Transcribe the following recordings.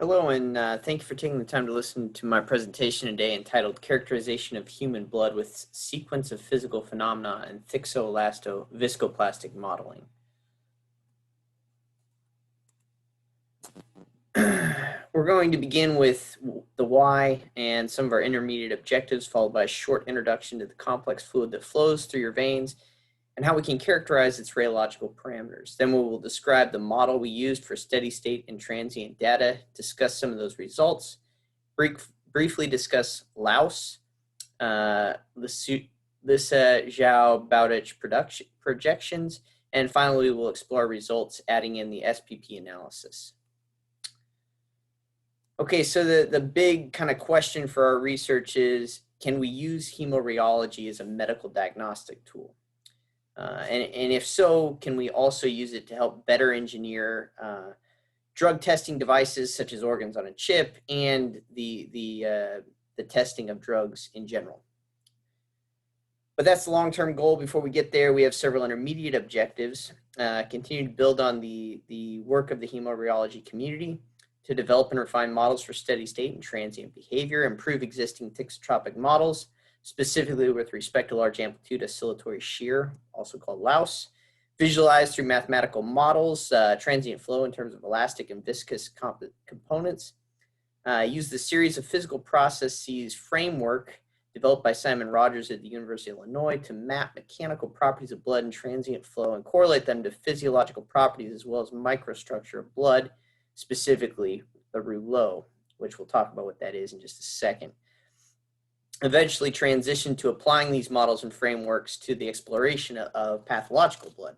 Hello, and thank you for taking the time to listen to my presentation today entitled Characterization of Human Blood with Sequence of Physical Phenomena and Thixo-Elasto-Viscoplastic Modeling. We're going to begin with the why and some of our intermediate objectives, followed by a short introduction to the complex fluid that flows through your veins and how we can characterize its rheological parameters. Then we will describe the model we used for steady state and transient data, discuss some of those results, briefly discuss LAOS, Zhao-Bowditch projections, and finally we will explore results adding in the SPP analysis. Okay, so the big kind of question for our research is, can we use hemorheology as a medical diagnostic tool? And if so, can we also use it to help better engineer drug testing devices such as organs on a chip and the testing of drugs in general? But that's the long-term goal. Before we get there, we have several intermediate objectives. Continue to build on the work of the hemorheology community to develop and refine models for steady state and transient behavior, improve existing thixotropic models, specifically with respect to large amplitude oscillatory shear, also called LAOS, visualize through mathematical models, transient flow in terms of elastic and viscous components, use the series of physical processes framework developed by Simon Rogers at the University of Illinois to map mechanical properties of blood and transient flow and correlate them to physiological properties as well as microstructure of blood, specifically the rouleau, which we'll talk about what that is in just a second. Eventually transition to applying these models and frameworks to the exploration of pathological blood.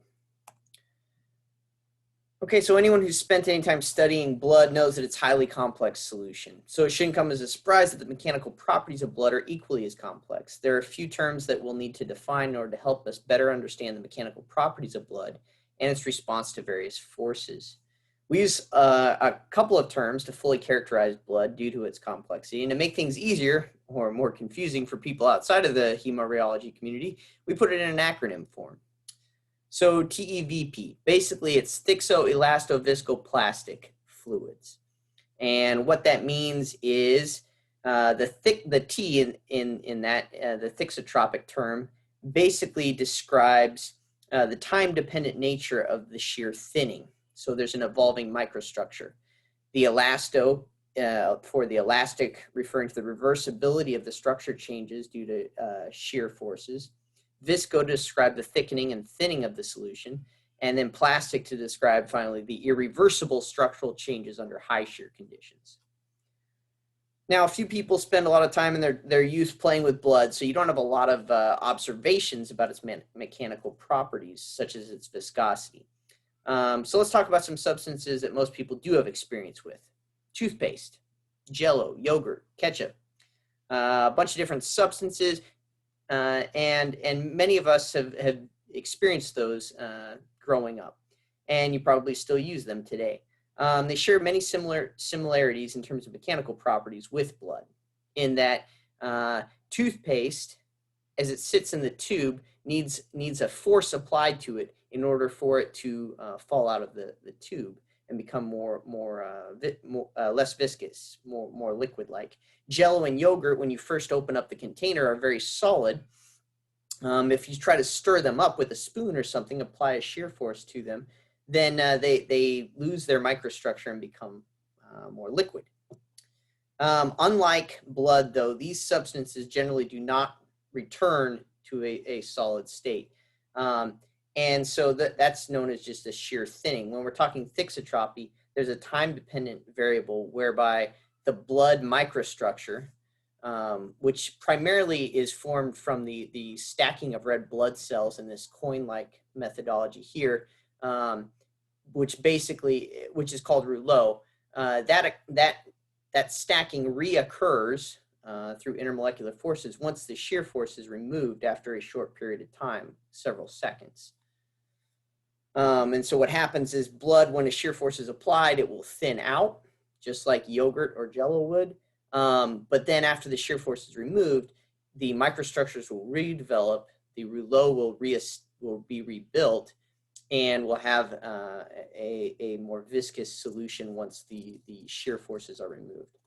Okay, so anyone who's spent any time studying blood knows that it's a highly complex solution. So it shouldn't come as a surprise that the mechanical properties of blood are equally as complex. There are a few terms that we'll need to define in order to help us better understand the mechanical properties of blood and its response to various forces. We use a couple of terms to fully characterize blood due to its complexity. And to make things easier or more confusing for people outside of the hemorheology community, we put it in an acronym form. So TEVP, basically it's thixo-elasto-viscoplastic fluids. And what that means is the T in that, the thixotropic term, basically describes the time-dependent nature of the shear thinning. So there's an evolving microstructure. The elasto, for the elastic, referring to the reversibility of the structure changes due to shear forces. Visco to describe the thickening and thinning of the solution. And then plastic to describe, finally, the irreversible structural changes under high shear conditions. Now, a few people spend a lot of time in their youth playing with blood, so you don't have a lot of observations about its mechanical properties, such as its viscosity. So let's talk about some substances that most people do have experience with. Toothpaste, Jello, yogurt, ketchup, a bunch of different substances, and many of us have experienced those growing up, and you probably still use them today. They share many similarities in terms of mechanical properties with blood, in that toothpaste, as it sits in the tube, needs a force applied to it in order for it to fall out of the tube and become less viscous, more liquid-like. Jello and yogurt, when you first open up the container, are very solid. If you try to stir them up with a spoon or something, apply a shear force to them, then they lose their microstructure and become more liquid. Unlike blood, though, these substances generally do not return to a solid state. And so that's known as just a shear thinning. When we're talking thixotropy, there's a time-dependent variable whereby the blood microstructure, which primarily is formed from the stacking of red blood cells in this coin-like methodology here, which is called rouleau, that stacking reoccurs through intermolecular forces once the shear force is removed after a short period of time, several seconds. And so what happens is blood, when a shear force is applied, it will thin out, just like yogurt or Jello would. But then after the shear force is removed, the microstructures will redevelop, the rouleau will be rebuilt, and we'll have a more viscous solution once the shear forces are removed.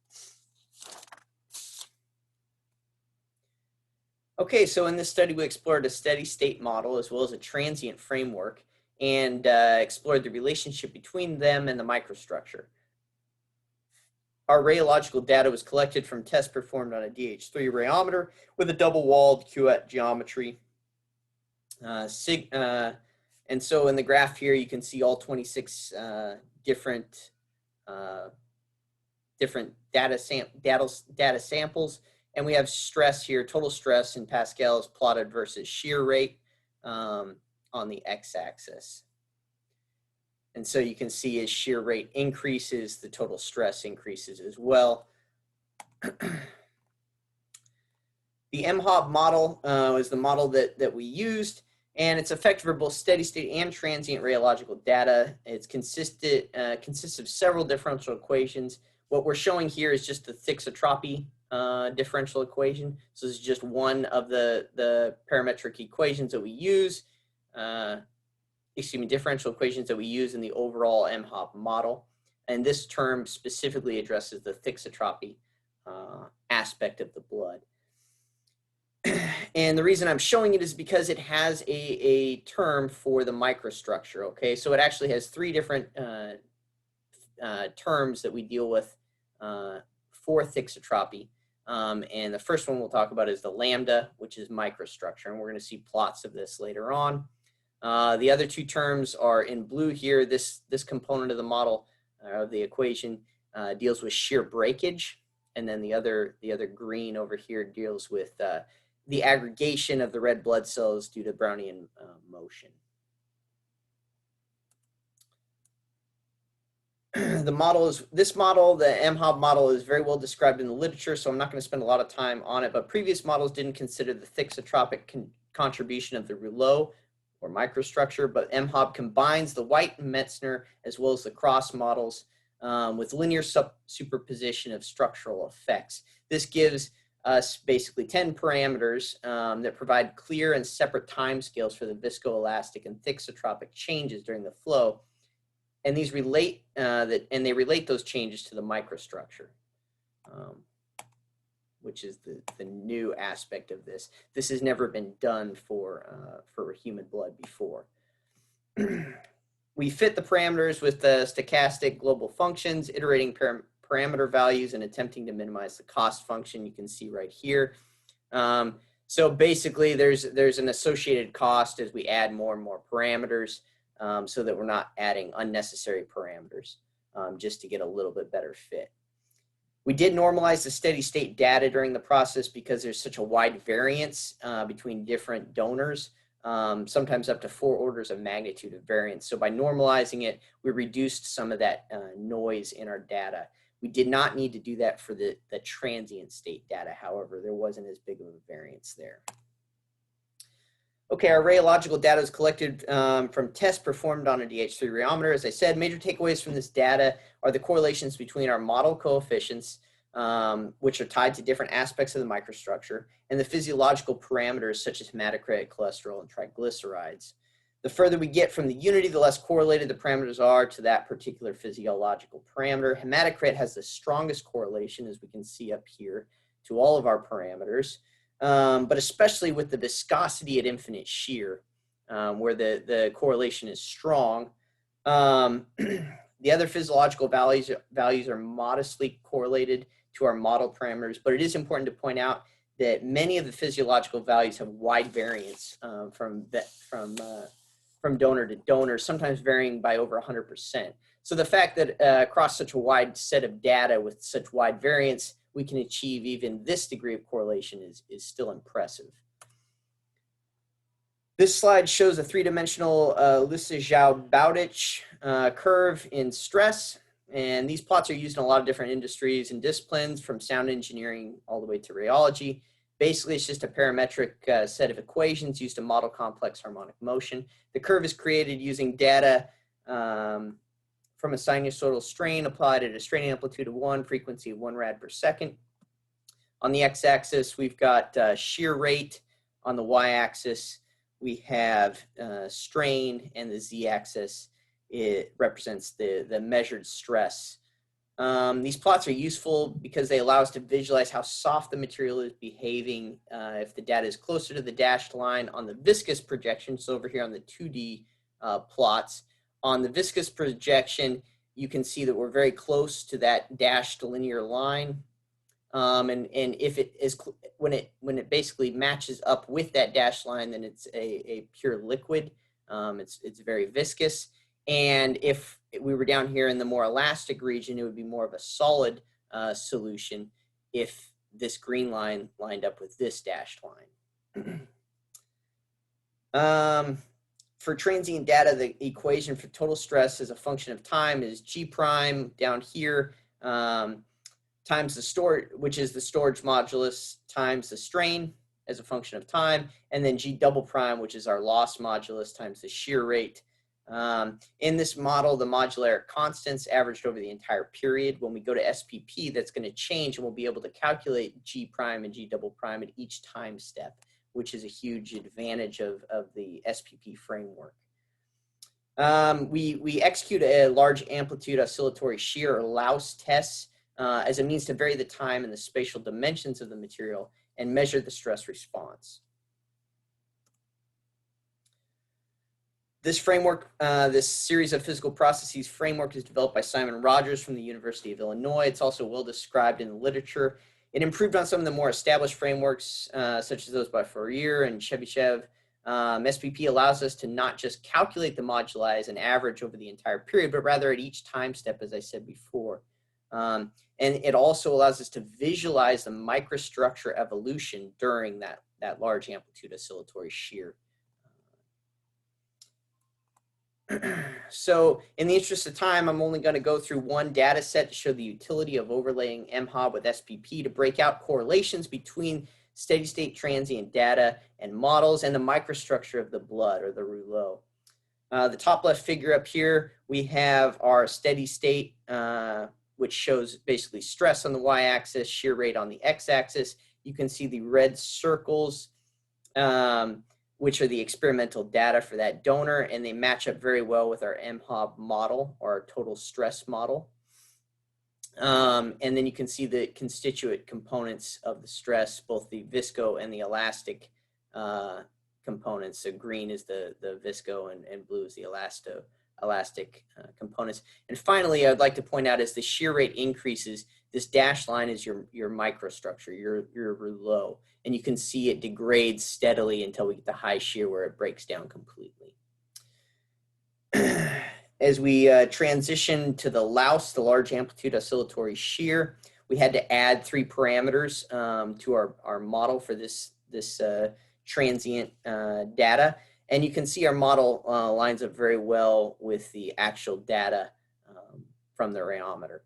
Okay, so in this study, we explored a steady state model as well as a transient framework and explored the relationship between them and the microstructure. Our rheological data was collected from tests performed on a DH3 rheometer with a double-walled cuvette geometry. And so in the graph here, you can see all 26 different data samples. And we have stress here, total stress in pascals plotted versus shear rate on the x-axis. And so you can see as shear rate increases, the total stress increases as well. The MHOB model is the model that we used, and it's effective for both steady state and transient rheological data. It's consists of several differential equations. What we're showing here is just the thixotropic differential equation. So this is just one of the parametric equations that we use, differential equations that we use in the overall MHOB model. And this term specifically addresses the thixotropic aspect of the blood. And the reason I'm showing it is because it has a term for the microstructure, okay? So it actually has three different terms that we deal with for thixotropic. And the first one we'll talk about is the lambda, which is microstructure. And we're going to see plots of this later on. The other two terms are in blue here. This component of the model, of the equation, deals with shear breakage. And then the other green over here deals with the aggregation of the red blood cells due to Brownian motion. The MHOB model is very well described in the literature, so I'm not going to spend a lot of time on it, but previous models didn't consider the thixotropic contribution of the rouleau or microstructure, but MHOB combines the White and Metzner as well as the cross models with linear superposition of structural effects. This gives us basically 10 parameters that provide clear and separate timescales for the viscoelastic and thixotropic changes during the flow. And these relate they relate those changes to the microstructure, which is the new aspect of this. This has never been done for human blood before. We fit the parameters with the stochastic global functions, iterating parameter values and attempting to minimize the cost function. You can see right here. So basically, there's an associated cost as we add more and more parameters. So that we're not adding unnecessary parameters just to get a little bit better fit. We did normalize the steady state data during the process because there's such a wide variance between different donors, sometimes up to 4 orders of magnitude of variance. So by normalizing it, we reduced some of that noise in our data. We did not need to do that for the transient state data. However, there wasn't as big of a variance there. Okay, our rheological data is collected from tests performed on a DH3 rheometer. As I said, major takeaways from this data are the correlations between our model coefficients, which are tied to different aspects of the microstructure, and the physiological parameters such as hematocrit, cholesterol, and triglycerides. The further we get from the unity, the less correlated the parameters are to that particular physiological parameter. Hematocrit has the strongest correlation, as we can see up here, to all of our parameters. But especially with the viscosity at infinite shear, where the correlation is strong. The other physiological values are modestly correlated to our model parameters, but it is important to point out that many of the physiological values have wide variance from donor to donor, sometimes varying by over 100%. So the fact that across such a wide set of data with such wide variance, we can achieve even this degree of correlation is still impressive. This slide shows a three-dimensional Lissajous-Bowditch curve in stress. And these plots are used in a lot of different industries and disciplines, from sound engineering all the way to rheology. Basically, it's just a parametric set of equations used to model complex harmonic motion. The curve is created using data from a sinusoidal strain applied at a strain amplitude of 1, frequency of 1 rad per second. On the x-axis, we've got shear rate. On the y-axis, we have strain, and the z-axis, it represents the measured stress. These plots are useful because they allow us to visualize how soft the material is behaving if the data is closer to the dashed line on the viscous projection. So over here on the 2D plots, on the viscous projection, you can see that we're very close to that dashed linear line. And if it is, when it basically matches up with that dashed line, then it's a pure liquid. It's very viscous. And if we were down here in the more elastic region, it would be more of a solid solution if this green line lined up with this dashed line. For transient data, the equation for total stress as a function of time is G prime down here times the storage, which is the storage modulus, times the strain as a function of time, and then G double prime, which is our loss modulus, times the shear rate. In this model, the modular constants averaged over the entire period. When we go to SPP, that's going to change, and we'll be able to calculate G prime and G double prime at each time step, which is a huge advantage of the SPP framework. We execute a large amplitude oscillatory shear, or LAOS tests, as a means to vary the time and the spatial dimensions of the material and measure the stress response. This framework, this series of physical processes framework, is developed by Simon Rogers from the University of Illinois. It's also well described in the literature. It improved on some of the more established frameworks, such as those by Fourier and Chebychev. SPP allows us to not just calculate the moduli as an average over the entire period, but rather at each time step, as I said before. And it also allows us to visualize the microstructure evolution during that large amplitude oscillatory shear. So in the interest of time, I'm only going to go through one data set to show the utility of overlaying MHOB with SPP to break out correlations between steady state transient data and models and the microstructure of the blood, or the rouleau. The top left figure up here, we have our steady state, which shows basically stress on the y-axis, shear rate on the x-axis. You can see the red circles, which are the experimental data for that donor, and they match up very well with our MHOB model, or our total stress model. And then you can see the constituent components of the stress, both the visco and the elastic components. So green is the visco, and blue is the elastic components. And finally, I'd like to point out, as the shear rate increases, this dashed line is your microstructure, your rouleau, and you can see it degrades steadily until we get the high shear where it breaks down completely. As we transition to the LAOS, the large amplitude oscillatory shear, we had to add 3 parameters to our model for this transient data. And you can see our model lines up very well with the actual data from the rheometer.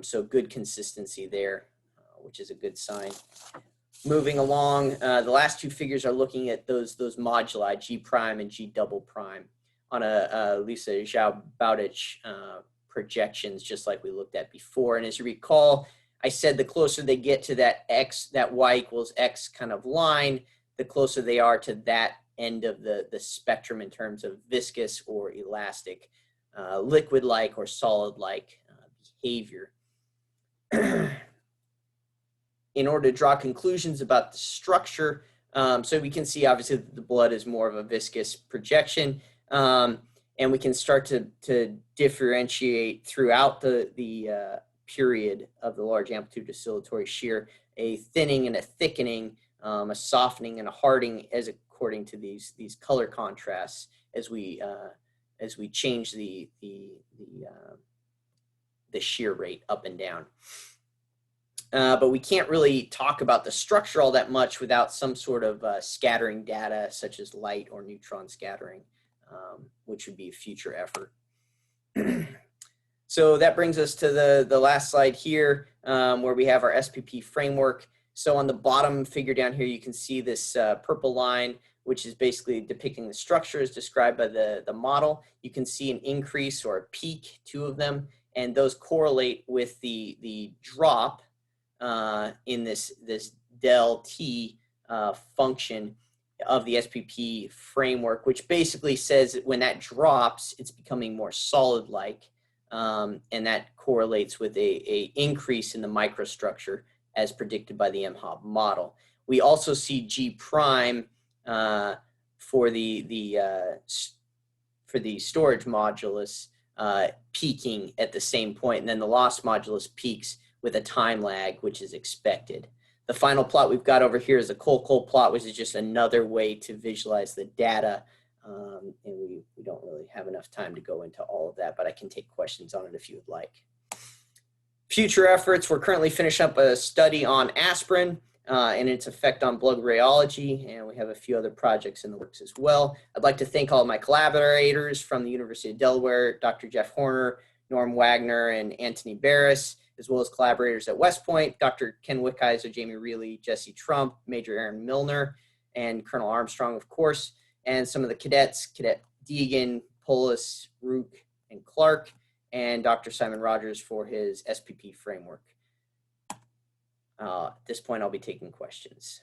So good consistency there, which is a good sign. Moving along, the last 2 figures are looking at those moduli, G prime and G double prime, on a Lisa Zhao-Bowditch projections, just like we looked at before. And as you recall, I said the closer they get to that y equals x kind of line, the closer they are to that end of the spectrum in terms of viscous or elastic, liquid-like or solid-like behavior. In order to draw conclusions about the structure, so we can see obviously that the blood is more of a viscous projection, and we can start to differentiate throughout the period of the large amplitude oscillatory shear, a thinning and a thickening, a softening and a hardening, as according to these color contrasts, as we change the shear rate up and down. But we can't really talk about the structure all that much without some sort of scattering data, such as light or neutron scattering, which would be a future effort. So that brings us to the last slide here, where we have our SPP framework. So on the bottom figure down here, you can see this purple line, which is basically depicting the structure as described by the model. You can see an increase or a peak, 2 of them, and those correlate with the drop in this del T function of the SPP framework, which basically says that when that drops, it's becoming more solid-like, and that correlates with a increase in the microstructure as predicted by the MHOB model. We also see G prime for the storage modulus peaking at the same point, and then the loss modulus peaks with a time lag, which is expected. The final plot we've got over here is a Kolk plot, which is just another way to visualize the data. And we don't really have enough time to go into all of that, but I can take questions on it if you would like. Future efforts, we're currently finishing up a study on aspirin and its effect on blood rheology, and we have a few other projects in the works as well. I'd like to thank all of my collaborators from the University of Delaware, Dr. Jeff Horner, Norm Wagner, and Anthony Barris, as well as collaborators at West Point, Dr. Ken Wickheiser, Jamie Reilly, Jesse Trump, Major Aaron Milner, and Colonel Armstrong, of course, and some of the cadets, Cadet Deegan, Polis, Rook, and Clark, and Dr. Simon Rogers for his SPP framework. At this point, I'll be taking questions.